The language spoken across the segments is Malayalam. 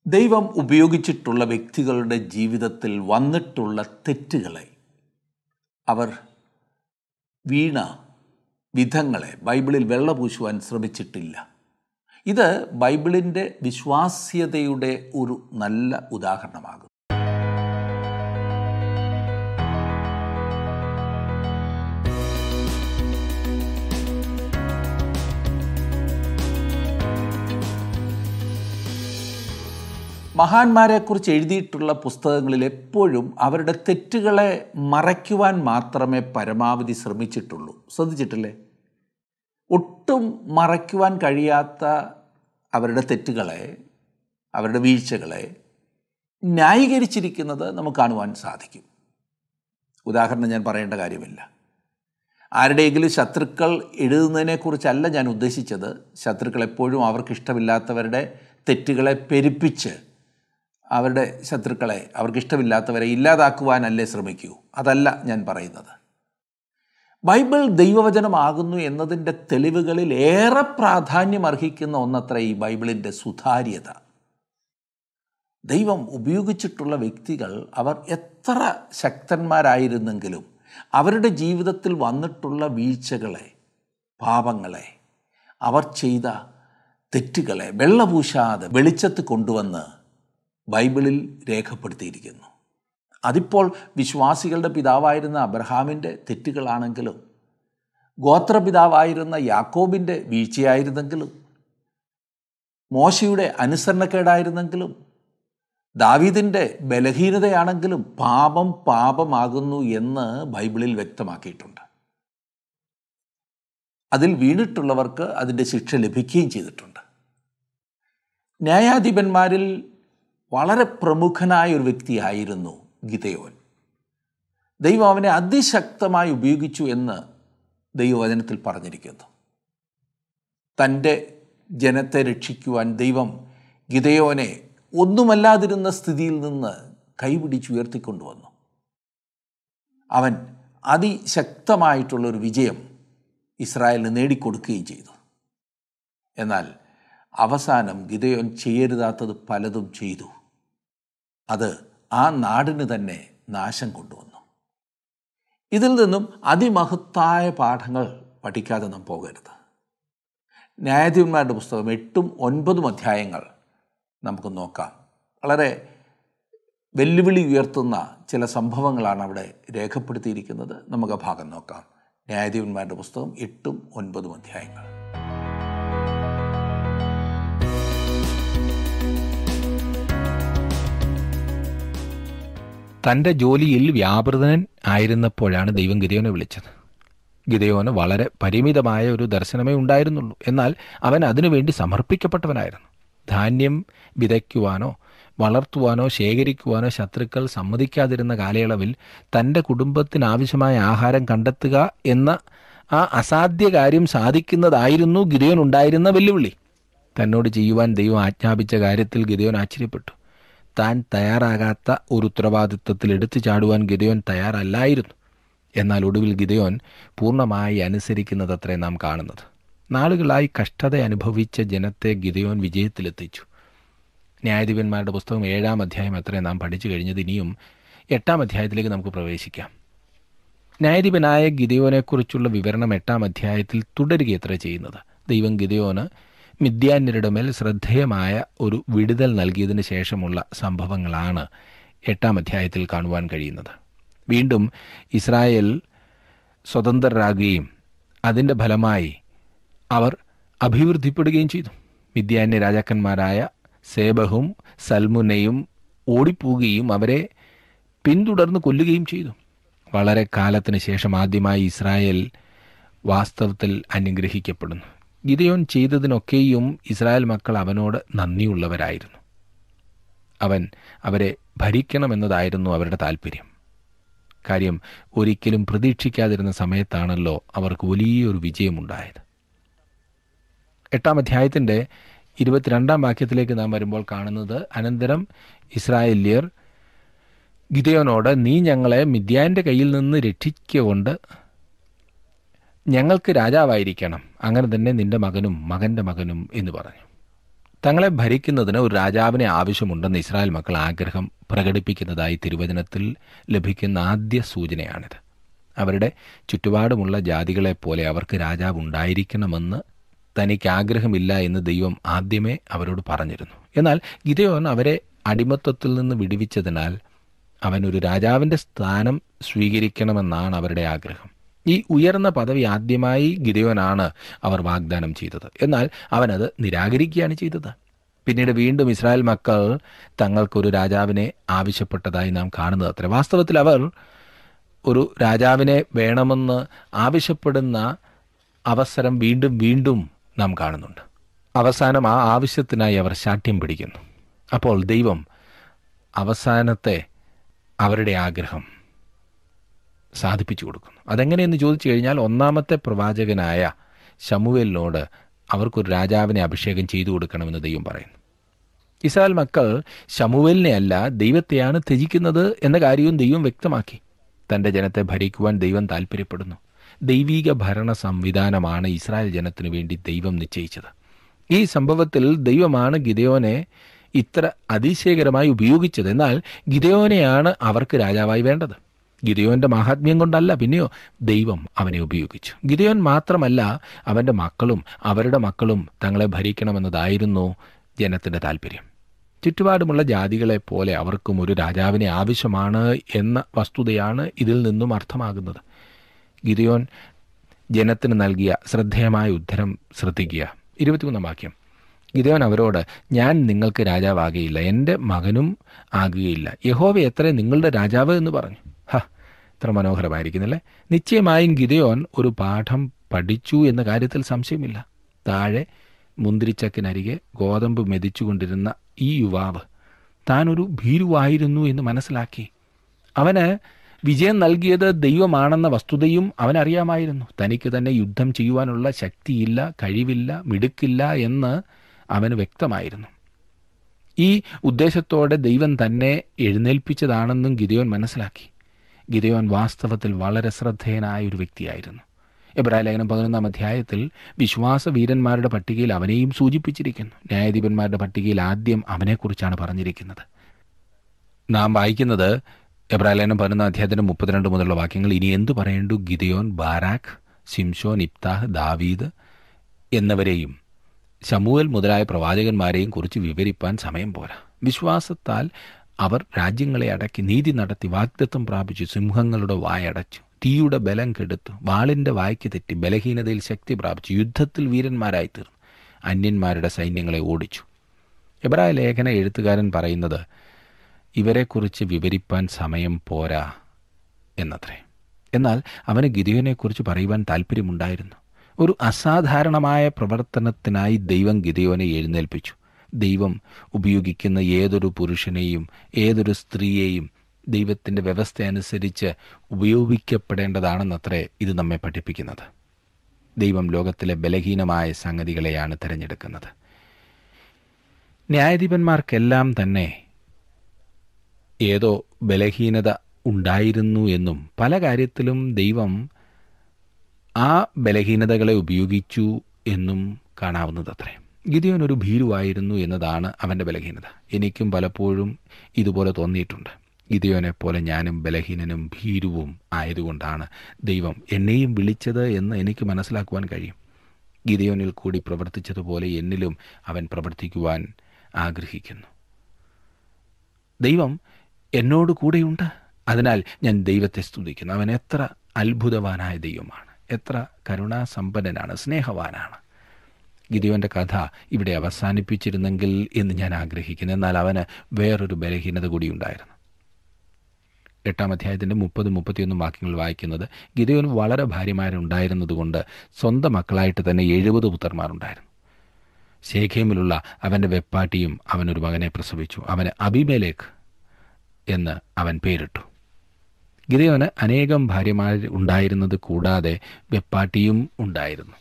ദൈവം ഉപയോഗിച്ചിട്ടുള്ള വ്യക്തികളുടെ ജീവിതത്തിൽ വന്നിട്ടുള്ള തെറ്റുകളെ, അവർ വീണ വിധങ്ങളെ ബൈബിളിൽ വെള്ളപൂശുവാൻ ശ്രമിച്ചിട്ടില്ല. ഇത് ബൈബിളിൻ്റെ വിശ്വാസ്യതയുടെ ഒരു നല്ല ഉദാഹരണമാകും. മഹാന്മാരെക്കുറിച്ച് എഴുതിയിട്ടുള്ള പുസ്തകങ്ങളിൽ എപ്പോഴും അവരുടെ തെറ്റുകളെ മറയ്ക്കുവാൻ മാത്രമേ പരമാവധി ശ്രമിച്ചിട്ടുള്ളൂ. ശ്രദ്ധിച്ചിട്ടില്ലേ? ഒട്ടും മറയ്ക്കുവാൻ കഴിയാത്ത അവരുടെ തെറ്റുകളെ, അവരുടെ വീഴ്ചകളെ ന്യായീകരിച്ചിരിക്കുന്നത് നമുക്ക് കാണുവാൻ സാധിക്കും. ഉദാഹരണം ഞാൻ പറയേണ്ട കാര്യമില്ല. ആരുടെയെങ്കിലും ശത്രുക്കൾ എഴുതുന്നതിനെക്കുറിച്ചല്ല ഞാൻ ഉദ്ദേശിച്ചത്. ശത്രുക്കൾ എപ്പോഴും അവർക്കിഷ്ടമില്ലാത്തവരുടെ തെറ്റുകളെ പെരുപ്പിച്ച് അവരുടെ ശത്രുക്കളെ, അവർക്കിഷ്ടമില്ലാത്തവരെ ഇല്ലാതാക്കുവാനല്ലേ ശ്രമിക്കൂ. അതല്ല ഞാൻ പറയുന്നത്. ബൈബിൾ ദൈവവചനമാകുന്നു എന്നതിൻ്റെ തെളിവുകളിൽ ഏറെ പ്രാധാന്യം അർഹിക്കുന്ന ഒന്നത്ര ഈ ബൈബിളിൻ്റെ സുതാര്യത. ദൈവം ഉപയോഗിച്ചിട്ടുള്ള വ്യക്തികൾ അവർ എത്ര ശക്തന്മാരായിരുന്നെങ്കിലും അവരുടെ ജീവിതത്തിൽ വന്നിട്ടുള്ള വീഴ്ചകളെ, പാപങ്ങളെ, അവർ ചെയ്ത തെറ്റുകളെ വെള്ളപൂശാതെ വെളിച്ചത്ത് കൊണ്ടുവന്ന് ബൈബിളിൽ രേഖപ്പെടുത്തിയിരിക്കുന്നു. അതിപ്പോൾ വിശ്വാസികളുടെ പിതാവായിരുന്ന അബ്രഹാമിൻ്റെ തെറ്റുകളാണെങ്കിലും, ഗോത്രപിതാവായിരുന്ന യാക്കോബിൻ്റെ വീഴ്ചയായിരുന്നെങ്കിലും, മോശയുടെ അനുസരണക്കേടായിരുന്നെങ്കിലും, ദാവീദിൻ്റെ ബലഹീനതയാണെങ്കിലും പാപം പാപമാകുന്നു എന്ന് ബൈബിളിൽ വ്യക്തമാക്കിയിട്ടുണ്ട്. അതിൽ വീണിട്ടുള്ളവർക്ക് അതിൻ്റെ ശിക്ഷ ലഭിക്കുകയും ചെയ്തിട്ടുണ്ട്. ന്യായാധിപന്മാരിൽ വളരെ പ്രമുഖനായ ഒരു വ്യക്തിയായിരുന്നു ഗിദെയോൻ. ദൈവം അവനെ അതിശക്തമായി ഉപയോഗിച്ചു എന്ന് ദൈവവചനത്തിൽ പറഞ്ഞിരിക്കുന്നു. തൻ്റെ ജനത്തെ രക്ഷിക്കുവാൻ ദൈവം ഗിദെയോനെ ഒന്നുമല്ലാതിരുന്ന സ്ഥിതിയിൽ നിന്ന് കൈപിടിച്ചുയർത്തിക്കൊണ്ടുവന്നു. അവൻ അതിശക്തമായിട്ടുള്ളൊരു വിജയം ഇസ്രായേലിന് നേടിക്കൊടുക്കുകയും ചെയ്തു. എന്നാൽ അവസാനം ഗിദെയോൻ ചെയ്യരുതാത്തത് പലതും ചെയ്തു. അത് ആ നാടിന് തന്നെ നാശം കൊണ്ടുവന്നു. ഇതിൽ നിന്നും അതിമഹത്തായ പാഠങ്ങൾ പഠിക്കാതെ നാം പോകരുത്. ന്യായാധിപന്മാരുടെ പുസ്തകം 8ഉം 9ഉം അധ്യായങ്ങൾ നമുക്ക് നോക്കാം. വളരെ വെല്ലുവിളി ഉയർത്തുന്ന ചില സംഭവങ്ങളാണ് അവിടെ രേഖപ്പെടുത്തിയിരിക്കുന്നത്. നമുക്ക് ആ ഭാഗം നോക്കാം. ന്യായാധിപന്മാരുടെ പുസ്തകം 8ഉം 9ഉം അധ്യായങ്ങൾ. തൻ്റെ ജോലിയിൽ വ്യാപൃതൻ ആയിരുന്നപ്പോഴാണ് ദൈവം ഗിദെയോനെ വിളിച്ചത്. ഗിദെയോന് വളരെ പരിമിതമായ ഒരു ദർശനമേ ഉണ്ടായിരുന്നുള്ളൂ. എന്നാൽ അവൻ അതിനുവേണ്ടി സമർപ്പിക്കപ്പെട്ടവനായിരുന്നു. ധാന്യം വിതയ്ക്കുവാനോ വളർത്തുവാനോ ശേഖരിക്കുവാനോ ശത്രുക്കൾ സമ്മതിക്കാതിരുന്ന കാലയളവിൽ തൻ്റെ കുടുംബത്തിനാവശ്യമായ ആഹാരം കണ്ടെത്തുക എന്ന ആ അസാധ്യ കാര്യം സാധിക്കുന്നതായിരുന്നു ഗിദെയോൻ ഉണ്ടായിരുന്ന വെല്ലുവിളി. തന്നോട് ചെയ്യുവാൻ ദൈവം ആജ്ഞാപിച്ച കാര്യത്തിൽ ഗിദെയോൻ ആശ്ചര്യപ്പെട്ടു. താൻ തയ്യാറാകാത്ത ഒരു ഉത്തരവാദിത്വത്തിൽ എടുത്തു ചാടുവാൻ ഗിദെയോൻ തയ്യാറല്ലായിരുന്നു. എന്നാൽ ഒടുവിൽ ഗിദെയോൻ പൂർണ്ണമായി അനുസരിക്കുന്നതത്രേ നാം കാണുന്നത്. നാളുകളായി കഷ്ടത അനുഭവിച്ച ജനത്തെ ഗിദെയോൻ വിജയത്തിലെത്തിച്ചു. ന്യായാധിപന്മാരുടെ പുസ്തകം 7-ാം അധ്യായം അത്രേ നാം പഠിച്ചു കഴിഞ്ഞത്. ഇനിയും 8-ാം അധ്യായത്തിലേക്ക് നമുക്ക് പ്രവേശിക്കാം. ന്യായാധിപനായ ഗിദെയോനെക്കുറിച്ചുള്ള വിവരണം 8-ാം അധ്യായത്തിൽ തുടരുകയത്രേ ചെയ്യുന്നത്. ദൈവം ഗിദെയോന് മിദ്യാന്യരുടെ മേൽ ശ്രദ്ധേയമായ ഒരു വിടുതൽ നൽകിയതിന് ശേഷമുള്ള സംഭവങ്ങളാണ് 8-ാം അധ്യായത്തിൽ കാണുവാൻ കഴിയുന്നത്. വീണ്ടും ഇസ്രായേൽ സ്വതന്ത്രരാകുകയും അതിൻ്റെ ഫലമായി അവർ അഭിവൃദ്ധിപ്പെടുകയും ചെയ്തു. മിദ്യാന്യ രാജാക്കന്മാരായ സേബഹും സൽമുനയും ഓടിപ്പോവുകയും അവരെ പിന്തുടർന്ന് കൊല്ലുകയും ചെയ്തു. വളരെ കാലത്തിന് ശേഷം ആദ്യമായി ഇസ്രായേൽ വാസ്തവത്തിൽ അനുഗ്രഹിക്കപ്പെടുന്നു. ഗിദെയോൻ ചെയ്തതിനൊക്കെയും ഇസ്രായേൽ മക്കൾ അവനോട് നന്ദിയുള്ളവരായിരുന്നു. അവൻ അവരെ ഭരിക്കണമെന്നതായിരുന്നു അവരുടെ താല്പര്യം. കാര്യം ഒരിക്കലും പ്രതീക്ഷിക്കാതിരുന്ന സമയത്താണല്ലോ അവർക്ക് വലിയൊരു വിജയമുണ്ടായത്. 8-ാം അധ്യായത്തിൻ്റെ 22-ാം വാക്യത്തിലേക്ക് നാം വരുമ്പോൾ കാണുന്നത്, അനന്തരം ഇസ്രായേല്യർ ഗിദെയോനോട്, നീ ഞങ്ങളെ മിദ്യാൻ്റെ കയ്യിൽ നിന്ന് രക്ഷിക്കൊണ്ട് ഞങ്ങൾക്ക് രാജാവായിരിക്കണം, അങ്ങനെ തന്നെ നിൻ്റെ മകനും മകൻ്റെ മകനും എന്ന് പറഞ്ഞു. തങ്ങളെ ഭരിക്കുന്നതിന് ഒരു രാജാവിനെ ആവശ്യമുണ്ടെന്ന് ഇസ്രായേൽ മക്കൾ ആഗ്രഹം പ്രകടിപ്പിക്കുന്നതായി തിരുവചനത്തിൽ ലഭിക്കുന്ന ആദ്യ സൂചനയാണിത്. അവരുടെ ചുറ്റുപാടുമുള്ള ജാതികളെപ്പോലെ അവർക്ക് രാജാവ് ഉണ്ടായിരിക്കണമെന്ന് തനിക്ക് ആഗ്രഹമില്ല എന്ന് ദൈവം ആദ്യമേ അവരോട് പറഞ്ഞിരുന്നു. എന്നാൽ ഗിദെയോൻ അവരെ അടിമത്തത്തിൽ നിന്ന് വിടുവിച്ചതിനാൽ അവനൊരു രാജാവിൻ്റെ സ്ഥാനം സ്വീകരിക്കണമെന്നാണ് അവരുടെ ആഗ്രഹം. ഈ ഉയർന്ന പദവി ആദ്യമായി ഗിദെയോനാണ് അവർ വാഗ്ദാനം ചെയ്തത്. എന്നാൽ അവനത് നിരാകരിക്കുകയാണ് ചെയ്തത്. പിന്നീട് വീണ്ടും ഇസ്രായേൽ മക്കൾ തങ്ങൾക്കൊരു രാജാവിനെ ആവശ്യപ്പെട്ടതായി നാം കാണുന്നത് അത്ര. വാസ്തവത്തിൽ അവർ ഒരു രാജാവിനെ വേണമെന്ന് ആവശ്യപ്പെടുന്ന അവസരം വീണ്ടും വീണ്ടും നാം കാണുന്നുണ്ട്. അവസാനം ആ ആവശ്യത്തിനായി അവർ ശാഠ്യം പിടിക്കുന്നു. അപ്പോൾ ദൈവം അവസാനത്തെ അവരുടെ ആഗ്രഹം സാധിപ്പിച്ചു കൊടുക്കുന്നു. അതെങ്ങനെയെന്ന് ചോദിച്ചു കഴിഞ്ഞാൽ, ഒന്നാമത്തെ പ്രവാചകനായ ശമൂവേലിനോട് അവർക്കൊരു രാജാവിനെ അഭിഷേകം ചെയ്തു കൊടുക്കണമെന്ന് ദൈവം പറയുന്നു. ഇസ്രായേൽ മക്കൾ ശമൂവേലിനെ അല്ല ദൈവത്തെയാണ് ത്യജിക്കുന്നത് എന്ന കാര്യവും ദൈവം വ്യക്തമാക്കി. തൻ്റെ ജനത്തെ ഭരിക്കുവാൻ ദൈവം താല്പര്യപ്പെടുന്നു. ദൈവിക ഭരണ സംവിധാനമാണ് ഇസ്രായേൽ ജനത്തിനു വേണ്ടി ദൈവം നിശ്ചയിച്ചത്. ഈ സംഭവത്തിൽ ദൈവമാണ് ഗിദെയോനെ ഇത്ര അതിശയകരമായി ഉപയോഗിച്ചത്. എന്നാൽ ഗിദെയോനെയാണ് അവർക്ക് രാജാവായി വേണ്ടത്. ഗിദെയോന്റെ മാഹാത്മ്യം കൊണ്ടല്ല, പിന്നെയോ ദൈവം അവനെ ഉപയോഗിച്ചു. ഗിദെയോൻ മാത്രമല്ല, അവൻ്റെ മക്കളും അവരുടെ മക്കളും തങ്ങളെ ഭരിക്കണമെന്നതായിരുന്നു ജനത്തിൻ്റെ താല്പര്യം. ചുറ്റുപാടുമുള്ള ജാതികളെപ്പോലെ അവർക്കും ഒരു രാജാവിനെ ആവശ്യമാണ് എന്ന വസ്തുതയാണ് ഇതിൽ നിന്നും അർത്ഥമാകുന്നത്. ഗിദെയോൻ ജനത്തിന് നൽകിയ ശ്രദ്ധേയമായ ഉത്തരം ശ്രദ്ധിക്കുക. 23 വാക്യം. ഗിദെയോൻ അവരോട്, ഞാൻ നിങ്ങൾക്ക് രാജാവാകുകയില്ല, എൻ്റെ മകനും ആകുകയില്ല. യഹോവ എത്ര നിങ്ങളുടെ രാജാവ് എന്ന് പറഞ്ഞു. എത്ര മനോഹരമായിരിക്കുന്നില്ലേ? നിശ്ചയമായും ഗിദെയോൻ ഒരു പാഠം പഠിച്ചു എന്ന കാര്യത്തിൽ സംശയമില്ല. താഴെ മുന്തിരിച്ചക്കിനരികെ ഗോതമ്പ് മെതിച്ചുകൊണ്ടിരുന്ന ഈ യുവാവ് താൻ ഒരു ഭീരുവായിരുന്നു എന്ന് മനസ്സിലാക്കി. അവന് വിജയം നൽകിയത് ദൈവമാണെന്ന വസ്തുതയും അവനറിയാമായിരുന്നു. തനിക്ക് തന്നെ യുദ്ധം ചെയ്യുവാനുള്ള ശക്തിയില്ല, കഴിവില്ല, മിടുക്കില്ല എന്ന് അവന് വ്യക്തമായിരുന്നു. ഈ ഉദ്ദേശത്തോടെ ദൈവം തന്നെ എഴുന്നേൽപ്പിച്ചതാണെന്നും ഗിദെയോൻ മനസ്സിലാക്കി. ഗിദെയോൻ വാസ്തവത്തിൽ വളരെ ശ്രദ്ധേയനായ ഒരു വ്യക്തിയായിരുന്നു. എബ്രായലേഖനം 11 അധ്യായത്തിൽ വിശ്വാസവീരന്മാരുടെ പട്ടികയിൽ അവനെയും സൂചിപ്പിച്ചിരിക്കുന്നു. ന്യായാധിപന്മാരുടെ പട്ടികയിൽ ആദ്യം അവനെക്കുറിച്ചാണ് പറഞ്ഞിരിക്കുന്നത്. നാം വായിക്കുന്നത് എബ്രായലേഖനം 11 അധ്യായത്തിന് 32 മുതലുള്ള വാക്യങ്ങൾ. ഇനി എന്തു പറയേണ്ടു? ഗിദെയോൻ, ബാരാക്ക്, ശിംശോൻ, ഇപ്താഹ്, ദാവീദ് എന്നിവരെയും ശമൂവേൽ മുതലായ പ്രവാചകന്മാരെയും കുറിച്ച് വിവരിപ്പാൻ സമയം പോരാ. വിശ്വാസത്താൽ അവർ രാജ്യങ്ങളെ അടക്കി, നീതി നടത്തി, വാഗ്ദത്തം പ്രാപിച്ചു, സിംഹങ്ങളുടെ വായടച്ചു, തീയുടെ ബലം കെടുത്തു, വാളിൻ്റെ വായ്ക്ക് തെറ്റി, ബലഹീനതയിൽ ശക്തി പ്രാപിച്ചു, യുദ്ധത്തിൽ വീരന്മാരായി തീർന്നു, അന്യന്മാരുടെ സൈന്യങ്ങളെ ഓടിച്ചു. എബ്രായ ലേഖന എഴുത്തുകാരൻ പറയുന്നത് ഇവരെക്കുറിച്ച് വിവരിപ്പാൻ സമയം പോരാ എന്നത്രേ. എന്നാൽ അവന് ഗിദെയോനെക്കുറിച്ച് പറയുവാൻ താല്പര്യമുണ്ടായിരുന്നു. ഒരു അസാധാരണമായ പ്രവർത്തനത്തിനായി ദൈവം ഗിദെയോനെ എഴുന്നേൽപ്പിച്ചു. ദൈവം ഉപയോഗിക്കുന്ന ഏതൊരു പുരുഷനെയും ഏതൊരു സ്ത്രീയെയും ദൈവത്തിൻ്റെ വ്യവസ്ഥ അനുസരിച്ച് ഉപയോഗിക്കപ്പെടേണ്ടതാണെന്നത്രേ ഇത് നമ്മെ പഠിപ്പിക്കുന്നത്. ദൈവം ലോകത്തിലെ ബലഹീനമായ സംഗതികളെയാണ് തിരഞ്ഞെടുക്കുന്നത്. ന്യായാധിപന്മാർക്കെല്ലാം തന്നെ ഏതോ ബലഹീനത ഉണ്ടായിരുന്നു എന്നും പല കാര്യത്തിലും ദൈവം ആ ബലഹീനതകളെ ഉപയോഗിച്ചു എന്നും കാണാവുന്നതത്രേ. ഗിദെയോൻ ഒരു ഭീരുവായിരുന്നു എന്നതാണ് അവൻ്റെ ബലഹീനത. എനിക്കും പലപ്പോഴും ഇതുപോലെ തോന്നിയിട്ടുണ്ട്. ഗിദെയോനെപ്പോലെ ഞാനും ബലഹീനനും ഭീരുവും ആയതുകൊണ്ടാണ് ദൈവം എന്നെയും വിളിച്ചത് എന്ന് എനിക്ക് മനസ്സിലാക്കുവാൻ കഴിയും. ഗിദെയോനിൽ കൂടി പ്രവർത്തിച്ചതുപോലെ എന്നിലും അവൻ പ്രവർത്തിക്കുവാൻ ആഗ്രഹിക്കുന്നു. ദൈവം എന്നോട് കൂടെയുണ്ട്. അതിനാൽ ഞാൻ ദൈവത്തെ സ്തുതിക്കുന്നു. അവൻ എത്ര അത്ഭുതവാനായ ദൈവമാണ്, എത്ര കരുണാസമ്പന്നനാണ്, സ്നേഹവാനാണ്. ഗിദെയോൻ്റെ കഥ ഇവിടെ അവസാനിപ്പിച്ചിരുന്നെങ്കിൽ എന്ന് ഞാൻ ആഗ്രഹിക്കുന്നു. എന്നാൽ അവന് വേറൊരു ബലഹീനത കൂടി ഉണ്ടായിരുന്നു. 8 അധ്യായത്തിൻ്റെ 30-31 വാക്യങ്ങൾ വായിക്കുന്നത്, ഗിദെയോന് വളരെ ഭാര്യമാരുണ്ടായിരുന്നതുകൊണ്ട് സ്വന്തം മക്കളായിട്ട് തന്നെ 70 പുത്രന്മാരുണ്ടായിരുന്നു. ശേഖേമിലുള്ള അവൻ്റെ വെപ്പാട്ടിയും അവനൊരു മകനെ പ്രസവിച്ചു. അവന് അബീമേലേക്ക് എന്ന് അവൻ പേരിട്ടു. ഗിദെയോന് അനേകം ഭാര്യമാർ ഉണ്ടായിരുന്നത് കൂടാതെ വെപ്പാട്ടിയും ഉണ്ടായിരുന്നു.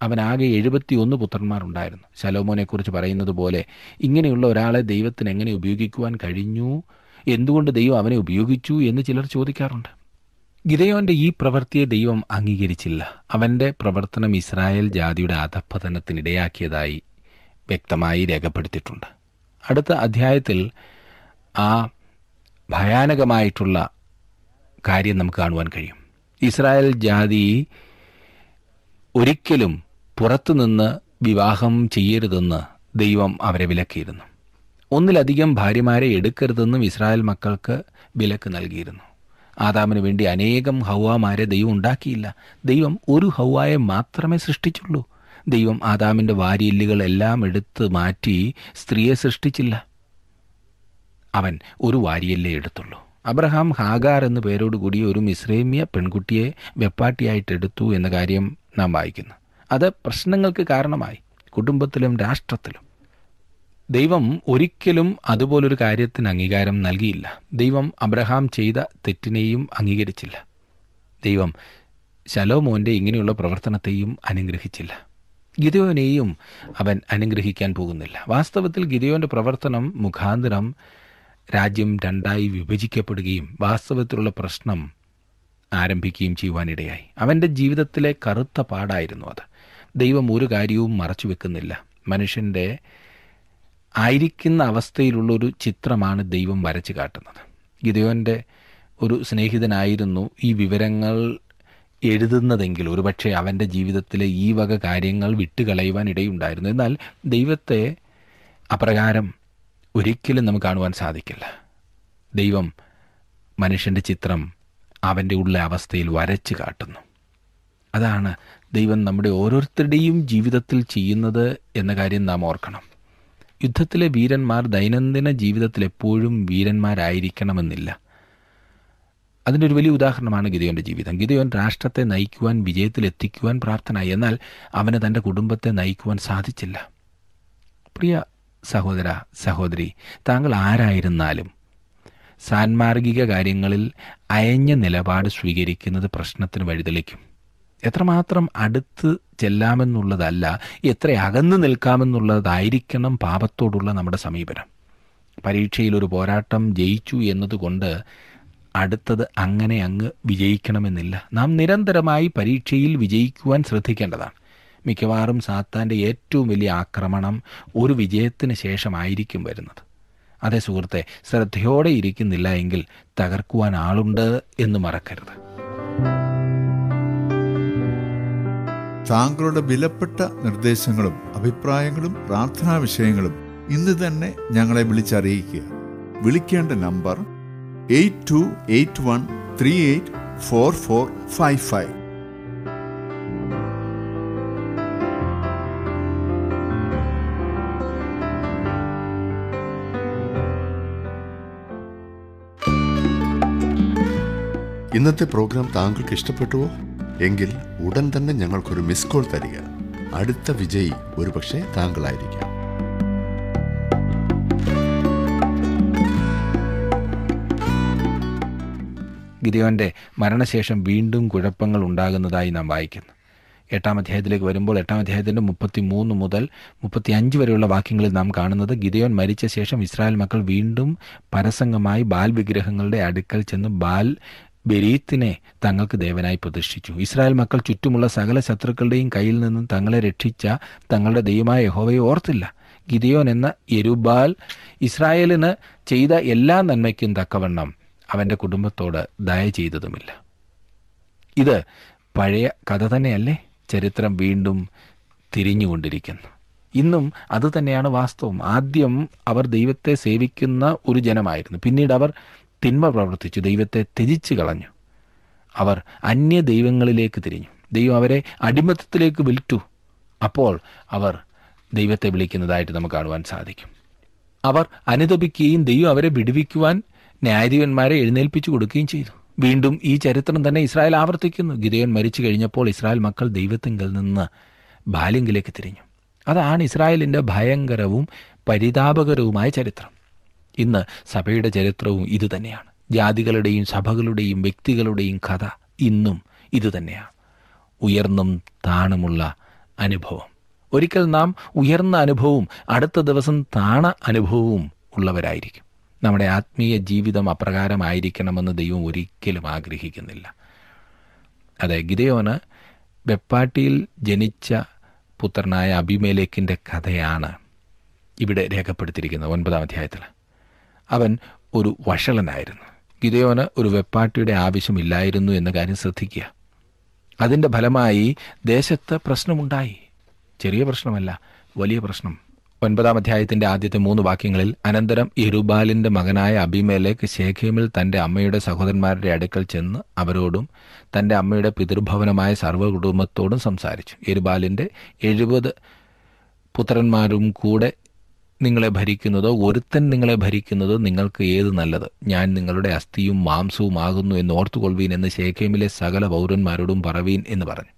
അവനാകെ 71 പുത്രന്മാരുണ്ടായിരുന്നു. ശലോമോനെക്കുറിച്ച് പറയുന്നത് പോലെ ഇങ്ങനെയുള്ള ഒരാളെ ദൈവത്തിന് എങ്ങനെ ഉപയോഗിക്കുവാൻ കഴിഞ്ഞു, എന്തുകൊണ്ട് ദൈവം അവനെ ഉപയോഗിച്ചു എന്ന് ചിലർ ചോദിക്കാറുണ്ട്. ഗിദെയോൻ്റെ ഈ പ്രവൃത്തിയെ ദൈവം അംഗീകരിച്ചില്ല. അവൻ്റെ പ്രവർത്തനം ഇസ്രായേൽ ജാതിയുടെ അധഃപതനത്തിനിടയാക്കിയതായി വ്യക്തമായി രേഖപ്പെടുത്തിയിട്ടുണ്ട്. അടുത്ത അധ്യായത്തിൽ ആ ഭയാനകമായിട്ടുള്ള കാര്യം നമുക്ക് കാണുവാൻ കഴിയും. ഇസ്രായേൽ ജാതി ഒരിക്കലും പുറത്തുനിന്ന് വിവാഹം ചെയ്യരുതെന്ന് ദൈവം അവരെ വിലക്കിയിരുന്നു. ഒന്നിലധികം ഭാര്യമാരെ എടുക്കരുതെന്നും ഇസ്രായേൽ മക്കൾക്ക് വിലക്ക് നൽകിയിരുന്നു. ആദാമിന് വേണ്ടി അനേകം ഹൗവാമാരെ ദൈവം ഉണ്ടാക്കിയില്ല. ദൈവം ഒരു ഹൗവായെ മാത്രമേ സൃഷ്ടിച്ചുള്ളൂ. ദൈവം ആദാമിൻ്റെ വാരിയെല്ലുകളെല്ലാം എടുത്ത് മാറ്റി സ്ത്രീയെ സൃഷ്ടിച്ചില്ല. അവൻ ഒരു വാരിയല്ലേ എടുത്തുള്ളൂ. അബ്രഹാം ഹാഗാർ എന്ന പേരോടുകൂടി ഒരു മിസ്രൈമ്യ പെൺകുട്ടിയെ വെപ്പാട്ടിയായിട്ട് എടുത്തു എന്ന കാര്യം നാം വായിക്കുന്നു. അത് പ്രശ്നങ്ങൾക്ക് കാരണമായി, കുടുംബത്തിലും രാഷ്ട്രത്തിലും. ദൈവം ഒരിക്കലും അതുപോലൊരു കാര്യത്തിന് അംഗീകാരം നൽകിയില്ല. ദൈവം അബ്രഹാം ചെയ്ത തെറ്റിനെയും അംഗീകരിച്ചില്ല. ദൈവം ശലോമോൻ്റെ ഇങ്ങനെയുള്ള പ്രവർത്തനത്തെയും അനുഗ്രഹിച്ചില്ല. ഗിദെയോനെയും അവൻ അനുഗ്രഹിക്കാൻ പോകുന്നില്ല. വാസ്തവത്തിൽ ഗിദെയോൻ്റെ പ്രവർത്തനം മുഖാന്തരം രാജ്യം രണ്ടായി വിഭജിക്കപ്പെടുകയും വാസ്തവത്തിലുള്ള പ്രശ്നം ആരംഭിക്കുകയും ചെയ്യുവാനിടയായി. അവൻ്റെ ജീവിതത്തിലെ കറുത്ത പാടായിരുന്നു അത്. ദൈവം ഒരു കാര്യവും മറച്ചു വെക്കുന്നില്ല. മനുഷ്യൻ്റെ ആയിരിക്കുന്ന അവസ്ഥയിലുള്ളൊരു ചിത്രമാണ് ദൈവം വരച്ചു കാട്ടുന്നത്. ഗിദെയോൻ്റെ ഒരു സ്നേഹിതനായിരുന്നു ഈ വിവരങ്ങൾ എഴുതുന്നതെങ്കിൽ ഒരുപക്ഷെ അവൻ്റെ ജീവിതത്തിലെ ഈ വക കാര്യങ്ങൾ വിട്ടുകളയുവാൻ ഇടയുണ്ടായിരുന്നു. എന്നാൽ ദൈവത്തെ അപ്രകാരം ഒരിക്കലും നമുക്ക് കാണുവാൻ സാധിക്കില്ല. ദൈവം മനുഷ്യൻ്റെ ചിത്രം അവൻ്റെ ഉള്ള അവസ്ഥയിൽ വരച്ച് കാട്ടുന്നു. അതാണ് ദൈവം നമ്മുടെ ഓരോരുത്തരുടെയും ജീവിതത്തിൽ ചെയ്യുന്നത് എന്ന കാര്യം നാം ഓർക്കണം. യുദ്ധത്തിലെ വീരന്മാർ ദൈനംദിന ജീവിതത്തിൽ എപ്പോഴും വീരന്മാരായിരിക്കണമെന്നില്ല. അതിൻ്റെ ഒരു വലിയ ഉദാഹരണമാണ് ഗിദെയോൻ്റെ ജീവിതം. ഗിദെയോൻ രാഷ്ട്രത്തെ നയിക്കുവാൻ, വിജയത്തിലെത്തിക്കുവാൻ പ്രാപ്തനായി. എന്നാൽ അവന് തൻ്റെ കുടുംബത്തെ നയിക്കുവാൻ സാധിച്ചില്ല. പ്രിയ സഹോദര സഹോദരി, താങ്കൾ ആരായിരുന്നാലും സാൻമാർഗിക കാര്യങ്ങളിൽ അയഞ്ഞ നിലപാട് സ്വീകരിക്കുന്നത് പ്രശ്നത്തിന് വഴിതെളിക്കും. എത്രമാത്രം അടുത്ത് ചെല്ലാമെന്നുള്ളതല്ല, എത്ര അകന്നു നിൽക്കാമെന്നുള്ളതായിരിക്കണം പാപത്തോടുള്ള നമ്മുടെ സമീപനം. പരീക്ഷയിലൊരു പോരാട്ടം ജയിച്ചു എന്നതുകൊണ്ട് അടുത്തത് അങ്ങനെ അങ്ങ് വിജയിക്കണമെന്നില്ല. നാം നിരന്തരമായി പരീക്ഷയിൽ വിജയിക്കുവാൻ ശ്രദ്ധിക്കേണ്ടതാണ്. മിക്കവാറും സാത്താൻ്റെ ഏറ്റവും വലിയ ആക്രമണം ഒരു വിജയത്തിന് ശേഷമായിരിക്കും വരുന്നത്. അതേ സുഹൃത്തെ, ശ്രദ്ധയോടെ ഇരിക്കുന്നില്ല എങ്കിൽ തകർക്കുവാൻ ആളുണ്ട് എന്ന് മറക്കരുത്. താങ്കളുടെ വിലപ്പെട്ട നിർദ്ദേശങ്ങളും അഭിപ്രായങ്ങളും പ്രാർത്ഥനാ വിഷയങ്ങളും ഇന്ന് തന്നെ ഞങ്ങളെ വിളിച്ചറിയിക്കുക. വിളിക്കേണ്ട നമ്പർ 8281384455. ഇന്നത്തെ പ്രോഗ്രാം താങ്കൾക്ക് ഇഷ്ടപ്പെട്ടുവോ? എങ്കിൽ ഉടൻ തന്നെ ഞങ്ങൾക്കൊരു മിസ് കോൾ തരിക. അടുത്ത വിജയി ഒരുപക്ഷെ താങ്കളായിരിക്കാം. ഗിദെയോൻ്റെ മരണശേഷം വീണ്ടും കുഴപ്പങ്ങൾ ഉണ്ടാകുന്നതായി നാം വായിക്കുന്നു. 8-ാം അധ്യായത്തിലേക്ക് വരുമ്പോൾ 8-ാം അധ്യായത്തിൻ്റെ 33 മുതൽ 35 വരെയുള്ള വാക്യങ്ങളിൽ നാം കാണുന്നത്, ഗിദെയോൻ മരിച്ച ശേഷം ഇസ്രായേൽ മക്കൾ വീണ്ടും പരസംഗമായി ബാൽ വിഗ്രഹങ്ങളുടെ അടുക്കൽ ചെന്ന് ബാൽ ബെരീത്തിനെ തങ്ങൾക്ക് ദേവനായി പ്രതിഷ്ഠിച്ചു. ഇസ്രായേൽ മക്കൾ ചുറ്റുമുള്ള സകല ശത്രുക്കളുടെയും കയ്യിൽ നിന്നും തങ്ങളെ രക്ഷിച്ച തങ്ങളുടെ ദൈവമായ യഹോവയെ ഓർത്തില്ല. ഗിദെയോൻ എന്ന യെരുബ്ബാൽ ഇസ്രായേലിന് ചെയ്ത എല്ലാ നന്മയ്ക്കും തക്കവണ്ണം അവൻ്റെ കുടുംബത്തോട് ദയ ചെയ്തതുമില്ല. ഇത് പഴയ കഥ തന്നെയല്ലേ? ചരിത്രം വീണ്ടും തിരിഞ്ഞുകൊണ്ടിരിക്കുന്നു. ഇന്നും അതുതന്നെയാണ് വാസ്തവം. ആദ്യം അവർ ദൈവത്തെ സേവിക്കുന്ന ഒരു ജനമായിരുന്നു. പിന്നീട് അവർ തിന്മ പ്രവർത്തിച്ചു, ദൈവത്തെ ത്യജിച്ചു കളഞ്ഞു. അവർ അന്യ ദൈവങ്ങളിലേക്ക് തിരിഞ്ഞു. ദൈവം അവരെ അടിമത്തത്തിലേക്ക് വിളിച്ചു. അപ്പോൾ അവർ ദൈവത്തെ വിളിക്കുന്നതായിട്ട് നമുക്ക് കാണുവാൻ സാധിക്കും. അവർ അനുതപിക്കുകയും ദൈവം അവരെ വിടുവിക്കുവാൻ ന്യായാധിപന്മാരെ എഴുന്നേൽപ്പിച്ചു കൊടുക്കുകയും ചെയ്തു. വീണ്ടും ഈ ചരിത്രം തന്നെ ഇസ്രായേൽ ആവർത്തിക്കുന്നു. ഗിദെയോൻ മരിച്ചു കഴിഞ്ഞപ്പോൾ ഇസ്രായേൽ മക്കൾ ദൈവത്തിങ്കൽ നിന്ന് ബാലിങ്കിലേക്ക് തിരിഞ്ഞു. അതാണ് ഇസ്രായേലിൻ്റെ ഭയങ്കരവും പരിതാപകരവുമായ ചരിത്രം. ഇന്ന് സഭയുടെ ചരിത്രവും ഇതുതന്നെയാണ്. ജാതികളുടെയും സഭകളുടെയും വ്യക്തികളുടെയും കഥ ഇന്നും ഇതുതന്നെയാണ്. ഉയർന്നും താണുമുള്ള അനുഭവം. ഒരിക്കൽ നാം ഉയർന്ന അനുഭവവും അടുത്ത ദിവസം താണ അനുഭവവും ഉള്ളവരായിരിക്കും. നമ്മുടെ ആത്മീയ ജീവിതം അപ്രകാരമായിരിക്കണമെന്ന് ദൈവം ഒരിക്കലും ആഗ്രഹിക്കുന്നില്ല. അതെ, ഗിദെയോന് വെപ്പാട്ടിയിൽ ജനിച്ച പുത്രനായ അബിമേലെക്കിൻ്റെ കഥയാണ് ഇവിടെ രേഖപ്പെടുത്തിയിരിക്കുന്നത് 9-ാം അധ്യായത്തിൽ. അവൻ ഒരു വഷളനായിരുന്നു. ഗിദെയോന് ഒരു വെപ്പാട്ടിയുടെ ആവശ്യമില്ലായിരുന്നു എന്ന കാര്യം ശ്രദ്ധിക്കുക. അതിൻ്റെ ഫലമായി ദേശത്ത് പ്രശ്നമുണ്ടായി. ചെറിയ പ്രശ്നമല്ല, വലിയ പ്രശ്നം. 9-ാം അധ്യായത്തിൻ്റെ ആദ്യത്തെ 3 വാക്യങ്ങളിൽ, അനന്തരം യെരുബാലിൻ്റെ മകനായ അബീമേലെക്ക് ശേഖേമിൽ തൻ്റെ അമ്മയുടെ സഹോദരന്മാരുടെ അടുക്കൽ ചെന്ന് അവരോടും തൻ്റെ അമ്മയുടെ പിതൃഭവനമായ സർവ്വകുടുംബത്തോടും സംസാരിച്ചു. യെരുബാലിൻ്റെ 70 പുത്രന്മാരും കൂടെ നിങ്ങളെ ഭരിക്കുന്നതോ ഒരുത്തൻ നിങ്ങളെ ഭരിക്കുന്നതോ നിങ്ങൾക്ക് ഏത് നല്ലത്? ഞാൻ നിങ്ങളുടെ അസ്ഥിയും മാംസവും ആകുന്നു എന്ന് ഓർത്തുകൊള്ളുവീൻ എന്ന് ശേഖേമിലെ സകല പൗരന്മാരോടും പറവീൻ എന്ന് പറഞ്ഞു.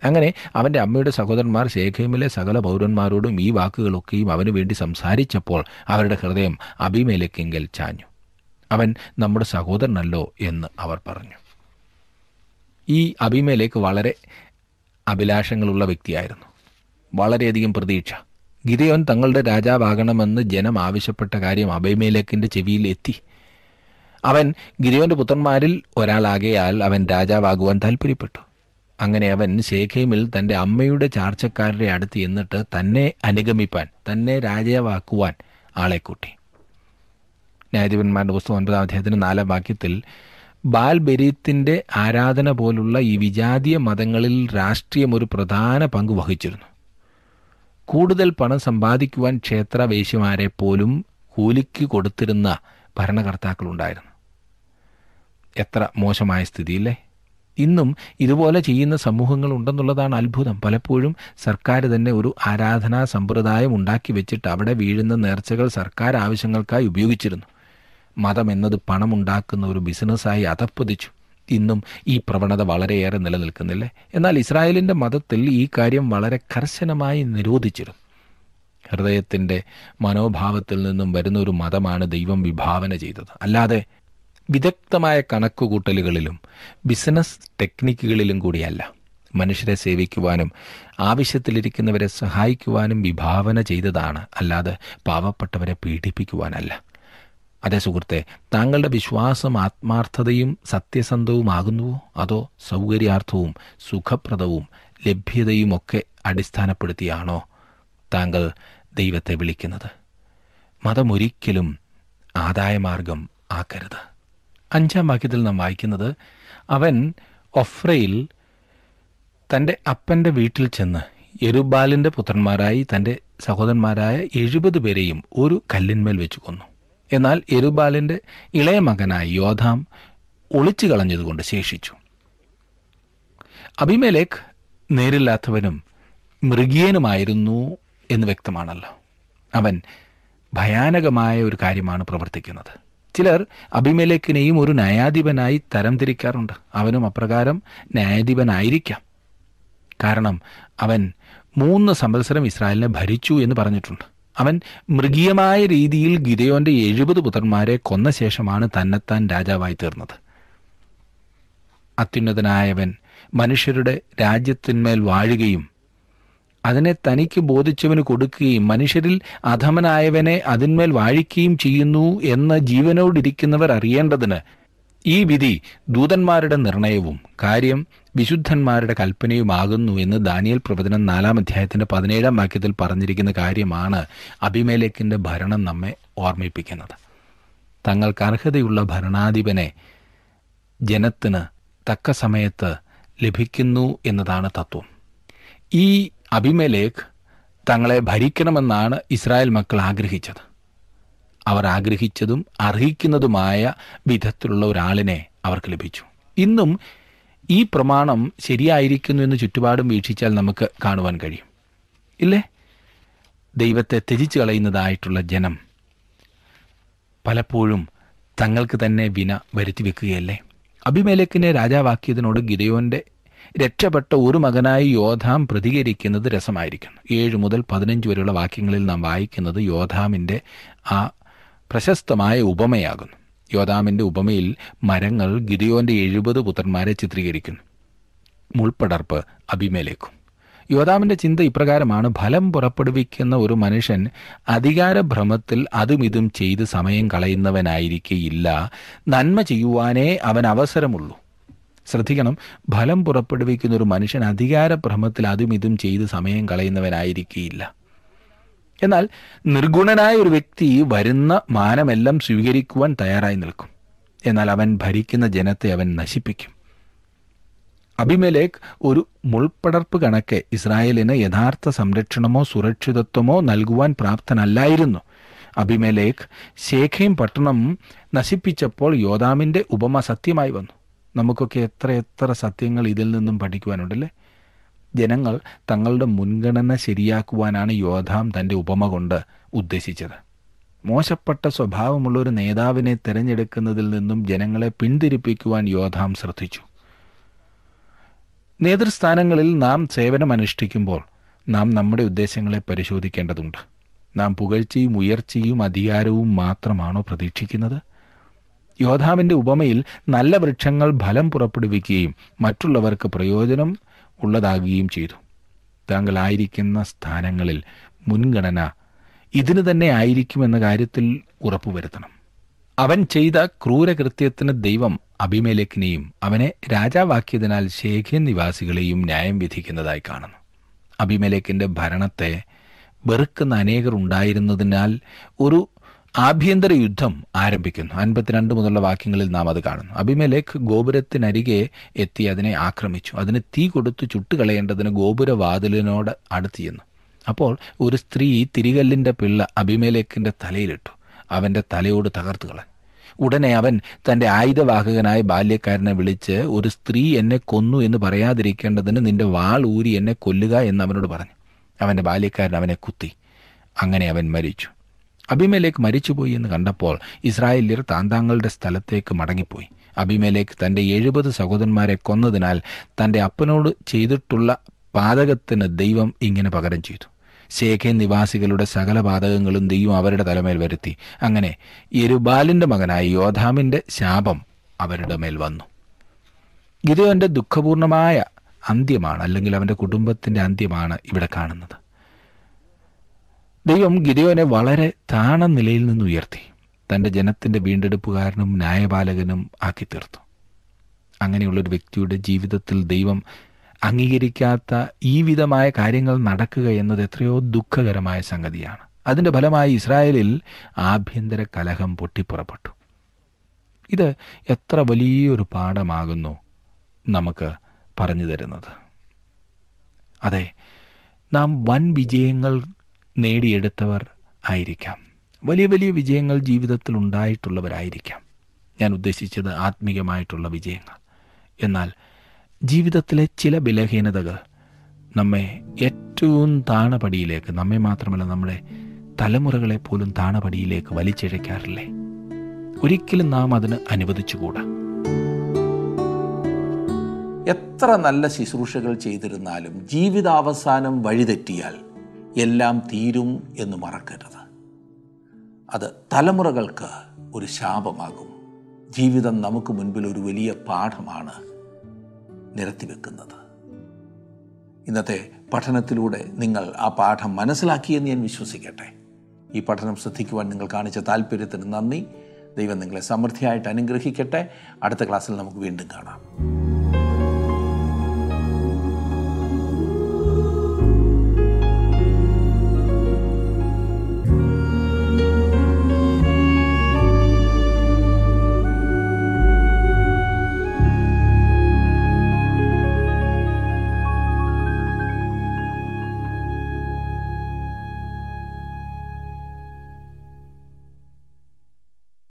അങ്ങനെ അവൻ്റെ അമ്മയുടെ സഹോദരന്മാർ ശേഖേമിലെ സകല പൗരന്മാരോടും ഈ വാക്കുകളൊക്കെയും അവന് വേണ്ടി സംസാരിച്ചപ്പോൾ അവരുടെ ഹൃദയം അബീമേലെക്കെങ്കിൽ ചാഞ്ഞു. അവൻ നമ്മുടെ സഹോദരനല്ലോ എന്ന് അവർ പറഞ്ഞു. ഈ അബീമേലെക്ക് വളരെ അഭിലാഷങ്ങളുള്ള വ്യക്തിയായിരുന്നു. വളരെയധികം പ്രതീക്ഷ. ഗിദെയോൻ തങ്ങളുടെ രാജാവാകണമെന്ന് ജനം ആവശ്യപ്പെട്ട കാര്യം അബീമേലെക്കിൻ്റെ ചെവിയിൽ എത്തി. അവൻ ഗിദെയോൻ്റെ പുത്രന്മാരിൽ ഒരാളാകയാൽ അവൻ രാജാവാകുവാൻ താല്പര്യപ്പെട്ടു. അങ്ങനെ അവൻ ശേഖേമിൽ തൻ്റെ അമ്മയുടെ ചാർച്ചക്കാരുടെ അടുത്ത് എന്നിട്ട് തന്നെ അനുഗമിപ്പാൻ, തന്നെ രാജാവാക്കുവാൻ ആളെ കൂട്ടി. ന്യായാധിപന്മാരുടെ പുസ്തകം 9-ാം അധ്യായത്തിന് 4-ാം വാക്യത്തിൽ, ബാൽബെരീത്തിൻ്റെ ആരാധന പോലുള്ള ഈ വിജാതീയ മതങ്ങളിൽ രാഷ്ട്രീയം ഒരു പ്രധാന പങ്ക് വഹിച്ചിരുന്നു. കൂടുതൽ പണം സമ്പാദിക്കുവാൻ ക്ഷേത്രവേശ്യമാരെ പോലും കൂലിക്ക് കൊടുത്തിരുന്ന ഭരണകർത്താക്കളുണ്ടായിരുന്നു. എത്ര മോശമായ സ്ഥിതിയില്ലേ! ഇന്നും ഇതുപോലെ ചെയ്യുന്ന സമൂഹങ്ങളുണ്ടെന്നുള്ളതാണ് അത്ഭുതം. പലപ്പോഴും സർക്കാർ തന്നെ ഒരു ആരാധനാ സമ്പ്രദായം ഉണ്ടാക്കി വെച്ചിട്ട് അവിടെ വീഴുന്ന നേർച്ചകൾ സർക്കാർ ആവശ്യങ്ങൾക്കായി ഉപയോഗിച്ചിരുന്നു. മതം എന്നത് പണമുണ്ടാക്കുന്ന ഒരു ബിസിനസ്സായി അധപ്പതിച്ചു. ഇന്നും ഈ പ്രവണത വളരെയേറെ നിലനിൽക്കുന്നില്ലേ? എന്നാൽ ഇസ്രായേലിൻ്റെ മതത്തിൽ ഈ കാര്യം വളരെ കർശനമായി നിരോധിച്ചിരുന്നു. ഹൃദയത്തിൻ്റെ മനോഭാവത്തിൽ നിന്നും വരുന്ന ഒരു മതമാണ് ദൈവം വിഭാവന ചെയ്തത്, അല്ലാതെ വിദഗ്ധമായ കണക്കുകൂട്ടലുകളിലും ബിസിനസ് ടെക്നിക്കുകളിലും കൂടിയല്ല. മനുഷ്യരെ സേവിക്കുവാനും ആവശ്യത്തിലിരിക്കുന്നവരെ സഹായിക്കുവാനും വിഭാവന ചെയ്തതാണ്, അല്ലാതെ പാവപ്പെട്ടവരെ പീഡിപ്പിക്കുവാനല്ല. അതേ സുഹൃത്തെ, താങ്കളുടെ വിശ്വാസം ആത്മാർത്ഥതയും സത്യസന്ധവുമാകുന്നുവോ, അതോ സൗകര്യാർത്ഥവും സുഖപ്രദവും ലഭ്യതയുമൊക്കെ അടിസ്ഥാനപ്പെടുത്തിയാണോ താങ്കൾ ദൈവത്തെ വിളിക്കുന്നത്? മതമൊരിക്കലും ആദായമാർഗം ആക്കരുത്. 5-ാം വാക്യത്തിൽ നാം വായിക്കുന്നത്, അവൻ ഒഫ്രയിൽ തൻ്റെ അപ്പൻ്റെ വീട്ടിൽ ചെന്ന് യെരുബാലിൻ്റെ പുത്രന്മാരായി തൻ്റെ സഹോദരന്മാരായ 70 പേരെയും ഒരു കല്ലിന്മേൽ വെച്ച് കൊന്നു. എന്നാൽ യെരുബാലിൻ്റെ ഇളയ മകനായി യോഥാം ഒളിച്ചു കളഞ്ഞതുകൊണ്ട് ശേഷിച്ചു. അബീമേലെക്ക് നേരില്ലാത്തവനും മൃഗീയനുമായിരുന്നു എന്ന് വ്യക്തമാണല്ലോ. അവൻ ഭയാനകമായ ഒരു കാര്യമാണ് പ്രവർത്തിക്കുന്നത്. ചിലർ അബീമേലെക്കിനെയും ഒരു ന്യായാധിപനായി തരംതിരിക്കാറുണ്ട്. അവനും അപ്രകാരം ന്യായാധിപനായിരിക്കാം. കാരണം അവൻ 3 സംവത്സരം ഇസ്രായേലിനെ ഭരിച്ചു എന്ന് പറഞ്ഞിട്ടുണ്ട്. അവൻ മൃഗീയമായ രീതിയിൽ ഗിദെയോന്റെ 70 പുത്രന്മാരെ കൊന്ന ശേഷമാണ് തന്നെത്താൻ രാജാവായി തീർന്നത്. അത്യുന്നതനായവൻ മനുഷ്യരുടെ രാജ്യത്തിന്മേൽ വാഴുകയും അതിനെ തനിക്ക് ബോധിച്ചവന് കൊടുക്കുകയും മനുഷ്യരിൽ അധമനായവനെ അതിന്മേൽ വാഴിക്കുകയും ചെയ്യുന്നു എന്ന് ജീവനോടിരിക്കുന്നവർ അറിയേണ്ടതിന് ഈ വിധി ദൂതന്മാരുടെ നിർണയവും കാര്യം വിശുദ്ധന്മാരുടെ കൽപ്പനയുമാകുന്നു എന്ന് ദാനിയേൽ പ്രവചനം 4-ാം അധ്യായത്തിൻ്റെ 17-ാം വാക്യത്തിൽ പറഞ്ഞിരിക്കുന്ന കാര്യമാണ് അബീമേലെക്കിൻ്റെ ഭരണം നമ്മെ ഓർമ്മിപ്പിക്കുന്നത്. തങ്ങൾക്ക് അർഹതയുള്ള ഭരണാധിപനെ ജനത്തിന് തക്ക സമയത്ത് ലഭിക്കുന്നു എന്നതാണ് തത്വം. ഈ അബീമേലെക്ക് തങ്ങളെ ഭരിക്കണമെന്നാണ് ഇസ്രായേൽ മക്കൾ ആഗ്രഹിച്ചത്. അവർ ആഗ്രഹിച്ചതും അർഹിക്കുന്നതുമായ വിധത്തിലുള്ള ഒരാളിനെ അവർക്ക് ലഭിച്ചു. ഇന്നും ഈ പ്രമാണം ശരിയായിരിക്കുന്നു എന്ന് ചുറ്റുപാടും വീക്ഷിച്ചാൽ നമുക്ക് കാണുവാൻ കഴിയും, ഇല്ലേ? ദൈവത്തെ ത്യജിച്ചു കളയുന്നതായിട്ടുള്ള ജനം പലപ്പോഴും തങ്ങൾക്ക് തന്നെ വിന വരുത്തി വെക്കുകയല്ലേ? അബീമേലെക്കിനെ രാജാവാക്കിയതിനോട് ഗിദെയോന്റെ രക്ഷപ്പെട്ട ഒരു മകനായി യോഥാം പ്രതികരിക്കുന്നത് രസമായിരിക്കുന്നു. 7 മുതൽ 15 വരെയുള്ള വാക്യങ്ങളിൽ നാം വായിക്കുന്നത് യോഥാമിൻ്റെ ആ പ്രശസ്തമായ ഉപമയാകുന്നു. യോഥാമിൻ്റെ ഉപമയിൽ മരങ്ങൾ ഗിദെയോന്റെ 70 പുത്രന്മാരെ ചിത്രീകരിക്കുന്നു. മുൾപ്പടർപ്പ് അബീമേലെക്കും. യോഥാമിൻ്റെ ചിന്ത ഇപ്രകാരമാണ്: ഫലം പുറപ്പെടുവിക്കുന്ന ഒരു മനുഷ്യൻ അധികാരഭ്രമത്തിൽ അതും ഇതും ചെയ്ത് സമയം കളയുന്നവനായിരിക്കയില്ല, നന്മ ചെയ്യുവാനേ അവൻ അവസരമുള്ളൂ. ശ്രദ്ധിക്കണം, ഫലം പുറപ്പെടുവിക്കുന്ന ഒരു മനുഷ്യൻ അധികാരഭ്രമത്തിൽ അതും ഇതും ചെയ്ത് സമയം കളയുന്നവനായിരിക്കയില്ല. എന്നാൽ നിർഗുണനായ ഒരു വ്യക്തി വരുന്ന മാനമെല്ലാം സ്വീകരിക്കുവാൻ തയ്യാറായി നിൽക്കും. എന്നാൽ അവൻ ഭരിക്കുന്ന ജനത്തെ അവൻ നശിപ്പിക്കും. അബിമേലെക്ക് ഒരു മുൾപ്പടർപ്പ് കണക്കെ ഇസ്രായേലിന് യഥാർത്ഥ സംരക്ഷണമോ സുരക്ഷിതത്വമോ നൽകുവാൻ പ്രാപ്തനല്ലായിരുന്നു. അബിമേലെക്ക് ശേഖേം പട്ടണം നശിപ്പിച്ചപ്പോൾ യോഥാമിൻ്റെ ഉപമ സത്യമായി വന്നു. നമുക്കൊക്കെ എത്ര സത്യങ്ങൾ ഇതിൽ നിന്നും പഠിക്കുവാനുണ്ടല്ലേ. ജനങ്ങൾ തങ്ങളുടെ മുൻഗണന ശരിയാക്കുവാനാണ് യോഥാം തൻ്റെ ഉപമ കൊണ്ട് ഉദ്ദേശിച്ചത്. മോശപ്പെട്ട സ്വഭാവമുള്ള ഒരു നേതാവിനെ തിരഞ്ഞെടുക്കുന്നതിൽ നിന്നും ജനങ്ങളെ പിന്തിരിപ്പിക്കുവാൻ യോഥാം ശ്രദ്ധിച്ചു. നേതൃസ്ഥാനങ്ങളിൽ നാം സേവനമനുഷ്ഠിക്കുമ്പോൾ നാം നമ്മുടെ ഉദ്ദേശങ്ങളെ പരിശോധിക്കേണ്ടതുണ്ട്. നാം പുകഴ്ചയും ഉയർച്ചയും അധികാരവും മാത്രമാണോ പ്രതീക്ഷിക്കുന്നത്? യോധാമിൻ്റെ ഉപമയിൽ നല്ല വൃക്ഷങ്ങൾ ഫലം പുറപ്പെടുവിക്കുകയും മറ്റുള്ളവർക്ക് പ്രയോജനം ഉള്ളതാകുകയും ചെയ്തു. താങ്കൾ ആയിരിക്കുന്ന സ്ഥാനങ്ങളിൽ മുൻഗണന ഇതിന് തന്നെ ആയിരിക്കുമെന്ന കാര്യത്തിൽ ഉറപ്പുവരുത്തണം. അവൻ ചെയ്ത ക്രൂരകൃത്യത്തിന് ദൈവം അബിമേലെക്കിനെയും അവനെ രാജാവാക്കിയതിനാൽ ശേഖേം നിവാസികളെയും ന്യായം വിധിക്കുന്നതായി കാണുന്നു. അബിമേലെക്കിൻ്റെ ഭരണത്തെ വെറുക്കുന്ന അനേകർ ഉണ്ടായിരുന്നതിനാൽ ഒരു ആഭ്യന്തര യുദ്ധം ആരംഭിക്കുന്നു. 52 മുതലുള്ള വാക്യങ്ങളിൽ നാം അത് കാണുന്നു. അബിമേലെക്ക് ഗോപുരത്തിനരികെ എത്തി അതിനെ ആക്രമിച്ചു. അതിന് തീ കൊടുത്തു ചുട്ടുകളയേണ്ടതിന് ഗോപുരവാതിലിനോട് അടുത്ത് ചെന്നു. അപ്പോൾ ഒരു സ്ത്രീ തിരികല്ലിൻ്റെ പിള്ള അബിമേലെക്കിൻ്റെ തലയിലിട്ടു. അവൻ്റെ തലയോട് തകർത്തു കളഞ്ഞു. ഉടനെ അവൻ തൻ്റെ ആയുധവാഹകനായ ബാല്യക്കാരനെ വിളിച്ച്, ഒരു സ്ത്രീ എന്നെ കൊന്നു എന്ന് പറയാതിരിക്കേണ്ടതിന് നിന്റെ വാൾ ഊരി എന്നെ കൊല്ലുക എന്ന് അവനോട് പറഞ്ഞു. അവൻ്റെ ബാല്യക്കാരൻ അവനെ കുത്തി. അങ്ങനെ അവൻ മരിച്ചു. അബിമേലെക്ക് മരിച്ചുപോയി എന്ന് കണ്ടപ്പോൾ ഇസ്രായേല്യർ താന്താങ്ങളുടെ സ്ഥലത്തേക്ക് മടങ്ങിപ്പോയി. അബിമേലെക്ക് തൻ്റെ 70 സഹോദരന്മാരെ കൊന്നതിനാൽ തൻ്റെ അപ്പനോട് ചെയ്തിട്ടുള്ള പാതകത്തിന് ദൈവം ഇങ്ങനെ പകരം ചെയ്തു. ശേഖേം നിവാസികളുടെ സകല പാതകങ്ങളും ദൈവം അവരുടെ തലമേൽ വരുത്തി. അങ്ങനെ യെരുബാലിൻ്റെ മകനായ യോധാമിൻ്റെ ശാപം അവരുടെ മേൽ വന്നു. ഗിദെയോൻ്റെ ദുഃഖപൂർണമായ അന്ത്യമാണ്, അല്ലെങ്കിൽ അവൻ്റെ കുടുംബത്തിൻ്റെ അന്ത്യമാണ് ഇവിടെ കാണുന്നത്. ദൈവം ഗിദെയോനെ വളരെ താണ നിലയിൽ നിന്ന് ഉയർത്തി തൻ്റെ ജനത്തിൻ്റെ വീണ്ടെടുപ്പുകാരനും ന്യായപാലകനും ആക്കി തീർത്തു. അങ്ങനെയുള്ളൊരു വ്യക്തിയുടെ ജീവിതത്തിൽ ദൈവം അംഗീകരിക്കാത്ത ഈ വിധമായ കാര്യങ്ങൾ നടക്കുക എന്നത് എത്രയോ ദുഃഖകരമായ സംഗതിയാണ്. അതിൻ്റെ ഫലമായി ഇസ്രായേലിൽ ആഭ്യന്തര കലഹം പൊട്ടിപ്പുറപ്പെട്ടു. ഇത് എത്ര വലിയൊരു പാഠമാകുന്നു നമുക്ക് പറഞ്ഞു തരുന്നത്. അതെ, നാം വൻ വിജയങ്ങൾ നേടിയെടുത്തവർ ആയിരിക്കാം, വലിയ വലിയ വിജയങ്ങൾ ജീവിതത്തിൽ ഉണ്ടായിട്ടുള്ളവരായിരിക്കാം. ഞാൻ ഉദ്ദേശിച്ചത് ആത്മീയമായിട്ടുള്ള വിജയങ്ങൾ. എന്നാൽ ജീവിതത്തിലെ ചില ബലഹീനതകൾ നമ്മെ ഏറ്റവും താണപടിയിലേക്ക്, നമ്മെ മാത്രമല്ല നമ്മുടെ തലമുറകളെ പോലും താണപടിയിലേക്ക് വലിച്ചിഴയ്ക്കാറില്ലേ? ഒരിക്കലും നാം അതിന് അനുവദിച്ചുകൂടാ. എത്ര നല്ല ശുശ്രൂഷകൾ ചെയ്തിരുന്നാലും ജീവിതാവസാനം വഴിതെറ്റിയാൽ എല്ലാം തീരും എന്ന് മറക്കരുത്. അത് തലമുറകൾക്ക് ഒരു ശാപമാകും. ജീവിതം നമുക്ക് മുൻപിൽ ഒരു വലിയ പാഠമാണ് നിരത്തിവെക്കുന്നത്. ഇന്നത്തെ പഠനത്തിലൂടെ നിങ്ങൾ ആ പാഠം മനസ്സിലാക്കിയെന്ന് ഞാൻ വിശ്വസിക്കട്ടെ. ഈ പഠനം ശ്രദ്ധിക്കുവാൻ നിങ്ങൾ കാണിച്ച താല്പര്യത്തിന് നന്ദി. ദൈവം നിങ്ങളെ സമൃദ്ധിയായിട്ട് അനുഗ്രഹിക്കട്ടെ. അടുത്ത ക്ലാസ്സിൽ നമുക്ക് വീണ്ടും കാണാം.